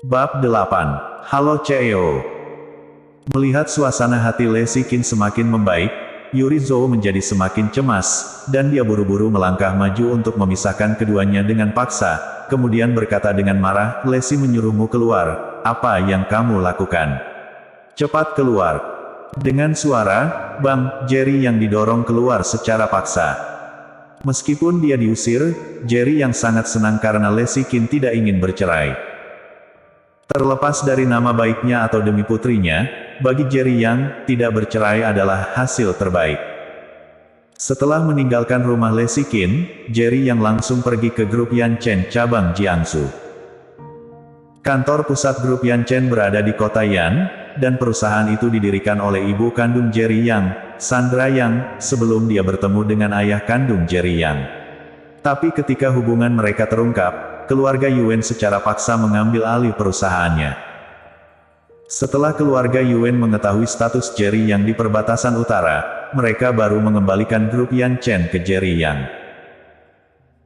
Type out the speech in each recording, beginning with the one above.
Bab 8. Halo CEO. Melihat suasana hati Lesikin semakin membaik, Yuri Zhou menjadi semakin cemas, dan dia buru-buru melangkah maju untuk memisahkan keduanya dengan paksa, kemudian berkata dengan marah, Lesi menyuruhmu keluar, apa yang kamu lakukan? Cepat keluar. Dengan suara, Bang, Jerry yang didorong keluar secara paksa. Meskipun dia diusir, Jerry yang sangat senang karena Lesikin tidak ingin bercerai. Terlepas dari nama baiknya atau demi putrinya, bagi Jerry Yang, tidak bercerai adalah hasil terbaik. Setelah meninggalkan rumah Lesikin, Jerry Yang langsung pergi ke grup Yanchen cabang Jiangsu. Kantor pusat grup Yanchen berada di kota Yan, dan perusahaan itu didirikan oleh ibu kandung Jerry Yang, Sandra Yang, sebelum dia bertemu dengan ayah kandung Jerry Yang. Tapi ketika hubungan mereka terungkap, keluarga Yuen secara paksa mengambil alih perusahaannya. Setelah keluarga Yuen mengetahui status Jerry Yang di perbatasan utara, mereka baru mengembalikan grup Yanchen ke Jerry Yang.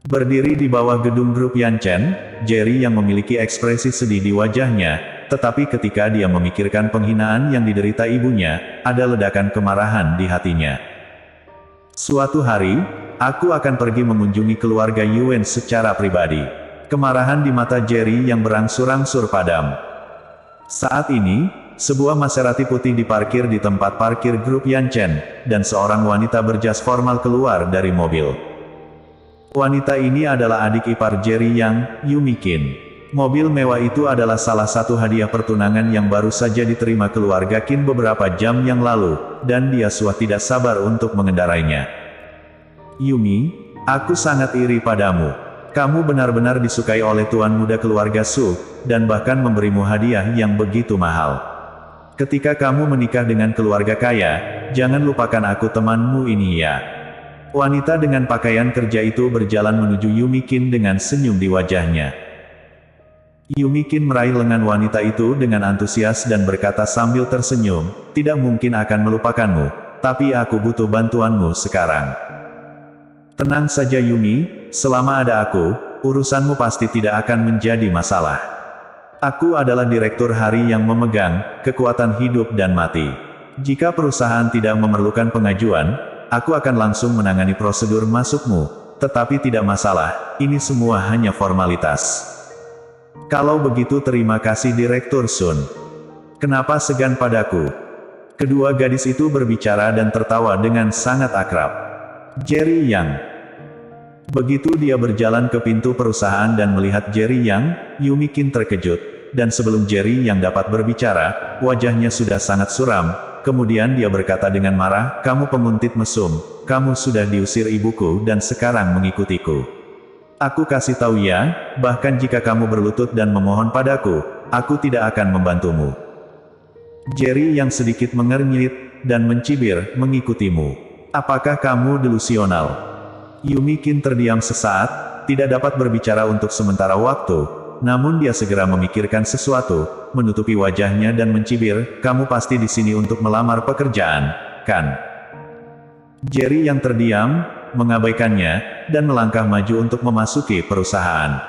Berdiri di bawah gedung grup Yanchen, Jerry Yang memiliki ekspresi sedih di wajahnya, tetapi ketika dia memikirkan penghinaan yang diderita ibunya, ada ledakan kemarahan di hatinya. Suatu hari, aku akan pergi mengunjungi keluarga Yuen secara pribadi. Kemarahan di mata Jerry yang berangsur-angsur padam. Saat ini, sebuah Maserati putih diparkir di tempat parkir grup Yanchen, dan seorang wanita berjas formal keluar dari mobil. Wanita ini adalah adik ipar Jerry Yang, Yumi Qin. Mobil mewah itu adalah salah satu hadiah pertunangan yang baru saja diterima keluarga Qin beberapa jam yang lalu, dan dia sudah tidak sabar untuk mengendarainya. Yumi, aku sangat iri padamu. Kamu benar-benar disukai oleh tuan muda keluarga Su, dan bahkan memberimu hadiah yang begitu mahal. Ketika kamu menikah dengan keluarga kaya, jangan lupakan aku temanmu ini ya. Wanita dengan pakaian kerja itu berjalan menuju Yumi Qin dengan senyum di wajahnya. Yumi Qin meraih lengan wanita itu dengan antusias dan berkata sambil tersenyum, tidak mungkin akan melupakanmu, tapi aku butuh bantuanmu sekarang. Tenang saja Yumi, selama ada aku, urusanmu pasti tidak akan menjadi masalah. Aku adalah direktur hari yang memegang kekuatan hidup dan mati. Jika perusahaan tidak memerlukan pengajuan, aku akan langsung menangani prosedur masukmu, tetapi tidak masalah, ini semua hanya formalitas. Kalau begitu terima kasih Direktur Sun. Kenapa segan padaku? Kedua gadis itu berbicara dan tertawa dengan sangat akrab. Jerry Yang. Begitu dia berjalan ke pintu perusahaan dan melihat Jerry Yang, Yumi Qin terkejut, dan sebelum Jerry Yang dapat berbicara, wajahnya sudah sangat suram, kemudian dia berkata dengan marah, kamu penguntit mesum, kamu sudah diusir ibuku dan sekarang mengikutiku. Aku kasih tahu ya, bahkan jika kamu berlutut dan memohon padaku, aku tidak akan membantumu. Jerry Yang sedikit mengernyit, dan mencibir, mengikutimu. Apakah kamu delusional? Yumi Qin terdiam sesaat, tidak dapat berbicara untuk sementara waktu, namun dia segera memikirkan sesuatu, menutupi wajahnya dan mencibir, kamu pasti di sini untuk melamar pekerjaan, kan? Jerry yang terdiam, mengabaikannya, dan melangkah maju untuk memasuki perusahaan.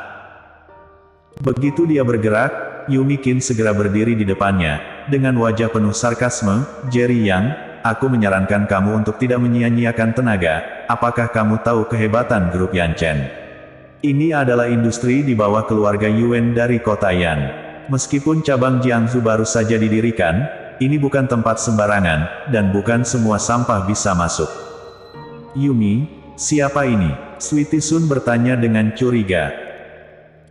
Begitu dia bergerak, Yumi Qin segera berdiri di depannya, dengan wajah penuh sarkasme, Jerry Yang, aku menyarankan kamu untuk tidak menyia-nyiakan tenaga, apakah kamu tahu kehebatan grup Yanchen? Ini adalah industri di bawah keluarga Yuen dari kota Yan. Meskipun cabang Jiangsu baru saja didirikan, ini bukan tempat sembarangan, dan bukan semua sampah bisa masuk. Yumi, siapa ini? Sweetie Sun bertanya dengan curiga.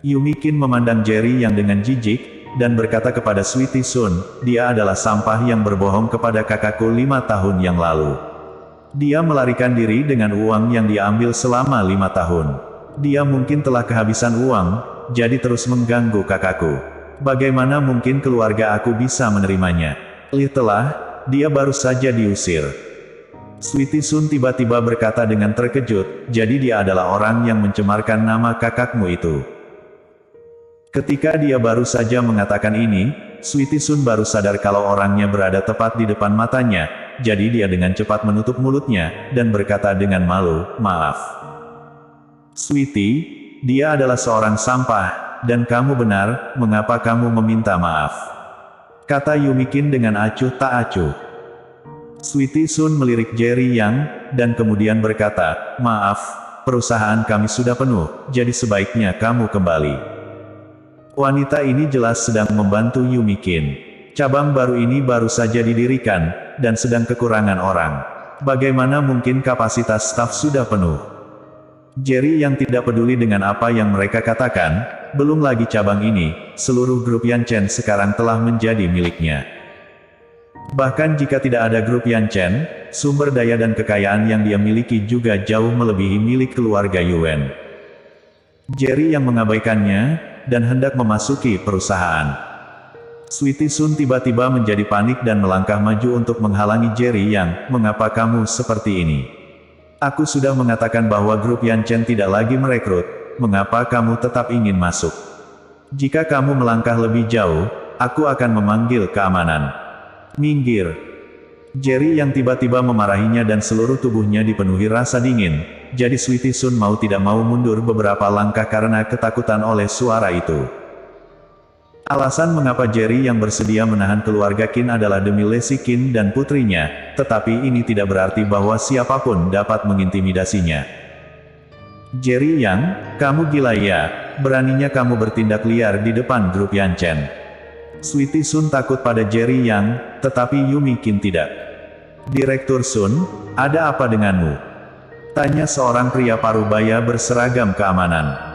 Yumi Qin memandang Jerry Yang dengan jijik, dan berkata kepada Sweetie Sun, dia adalah sampah yang berbohong kepada kakakku 5 tahun yang lalu. Dia melarikan diri dengan uang yang dia ambil selama 5 tahun. Dia mungkin telah kehabisan uang, jadi terus mengganggu kakakku. Bagaimana mungkin keluarga aku bisa menerimanya? Lihatlah, dia baru saja diusir. Sweetie Sun tiba-tiba berkata dengan terkejut, jadi dia adalah orang yang mencemarkan nama kakakmu itu. Ketika dia baru saja mengatakan ini, Sweetie Sun baru sadar kalau orangnya berada tepat di depan matanya, jadi dia dengan cepat menutup mulutnya, dan berkata dengan malu, maaf. Sweetie, dia adalah seorang sampah, dan kamu benar, mengapa kamu meminta maaf? Kata Yumikin dengan acuh tak acuh. Sweetie Sun melirik Jerry Yang, dan kemudian berkata, maaf, perusahaan kami sudah penuh, jadi sebaiknya kamu kembali. Wanita ini jelas sedang membantu Yumikin. Cabang baru ini baru saja didirikan, dan sedang kekurangan orang. Bagaimana mungkin kapasitas staf sudah penuh? Jerry yang tidak peduli dengan apa yang mereka katakan, belum lagi cabang ini, seluruh grup Yanchen sekarang telah menjadi miliknya. Bahkan jika tidak ada grup Yanchen, sumber daya dan kekayaan yang dia miliki juga jauh melebihi milik keluarga Yuan. Jerry yang mengabaikannya, dan hendak memasuki perusahaan. Sweetie Sun tiba-tiba menjadi panik dan melangkah maju untuk menghalangi Jerry Yang, mengapa kamu seperti ini? Aku sudah mengatakan bahwa grup Yanchen tidak lagi merekrut, mengapa kamu tetap ingin masuk? Jika kamu melangkah lebih jauh, aku akan memanggil keamanan. Minggir. Jerry yang tiba-tiba memarahinya dan seluruh tubuhnya dipenuhi rasa dingin, jadi Sweetie Sun mau tidak mau mundur beberapa langkah karena ketakutan oleh suara itu. Alasan mengapa Jerry yang bersedia menahan keluarga Qin adalah demi Lacey Qin dan putrinya, tetapi ini tidak berarti bahwa siapapun dapat mengintimidasinya. Jerry Yang, kamu gila ya, beraninya kamu bertindak liar di depan grup Yanchen. Sweetie Sun takut pada Jerry Yang, tetapi Yumi Qin tidak. Direktur Sun, ada apa denganmu? Tanya seorang pria parubaya berseragam keamanan.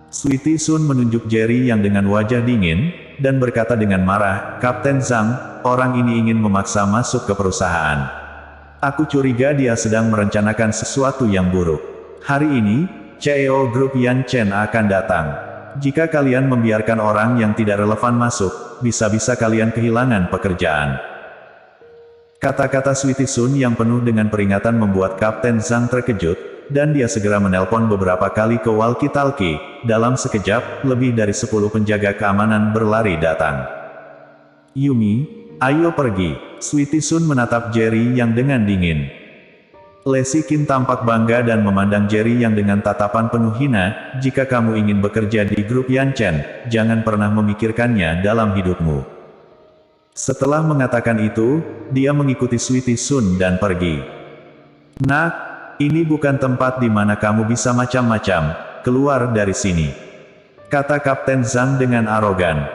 Sweetie Sun menunjuk Jerry yang dengan wajah dingin, dan berkata dengan marah, Kapten Zhang, orang ini ingin memaksa masuk ke perusahaan. Aku curiga dia sedang merencanakan sesuatu yang buruk. Hari ini, CEO Grup Yanchen akan datang. Jika kalian membiarkan orang yang tidak relevan masuk, bisa-bisa kalian kehilangan pekerjaan. Kata-kata Sweetie Sun yang penuh dengan peringatan membuat Kapten Zhang terkejut, dan dia segera menelpon beberapa kali ke walkie-talkie. Dalam sekejap, lebih dari 10 penjaga keamanan berlari datang. Yumi, ayo pergi. Sweetie Sun menatap Jerry yang dengan dingin. Lacey Qin tampak bangga dan memandang Jerry yang dengan tatapan penuh hina, jika kamu ingin bekerja di grup Yanchen, jangan pernah memikirkannya dalam hidupmu. Setelah mengatakan itu, dia mengikuti Sweetie Sun dan pergi. Nak, ini bukan tempat di mana kamu bisa macam-macam, keluar dari sini. Kata Kapten Zhang dengan arogan.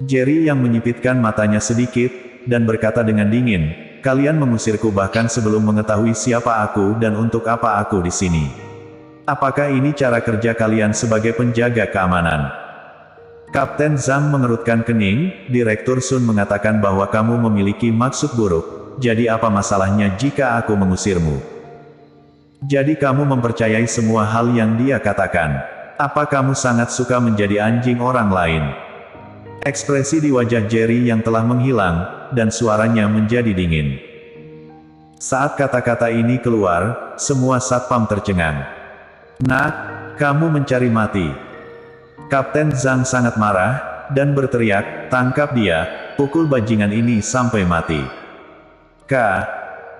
Jerry yang menyipitkan matanya sedikit, dan berkata dengan dingin, kalian mengusirku bahkan sebelum mengetahui siapa aku dan untuk apa aku di sini. Apakah ini cara kerja kalian sebagai penjaga keamanan? Kapten Zhang mengerutkan kening, Direktur Sun mengatakan bahwa kamu memiliki maksud buruk, jadi apa masalahnya jika aku mengusirmu? Jadi kamu mempercayai semua hal yang dia katakan. Apa kamu sangat suka menjadi anjing orang lain? Ekspresi di wajah Jerry yang telah menghilang, dan suaranya menjadi dingin. Saat kata-kata ini keluar, semua satpam tercengang. Nak, kamu mencari mati. Kapten Zhang sangat marah, dan berteriak, tangkap dia, pukul bajingan ini sampai mati.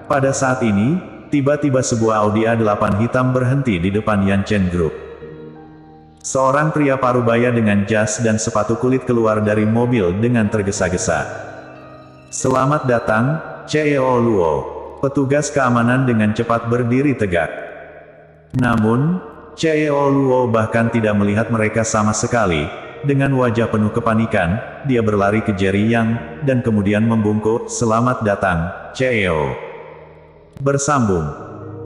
Pada saat ini, tiba-tiba sebuah Audi A8 hitam berhenti di depan Yanchen Group. Seorang pria parubaya dengan jas dan sepatu kulit keluar dari mobil dengan tergesa-gesa. Selamat datang, CEO Luo. Petugas keamanan dengan cepat berdiri tegak. Namun, CEO Luo bahkan tidak melihat mereka sama sekali. Dengan wajah penuh kepanikan, dia berlari ke Jerry Yang, dan kemudian membungkuk, selamat datang, CEO. Bersambung.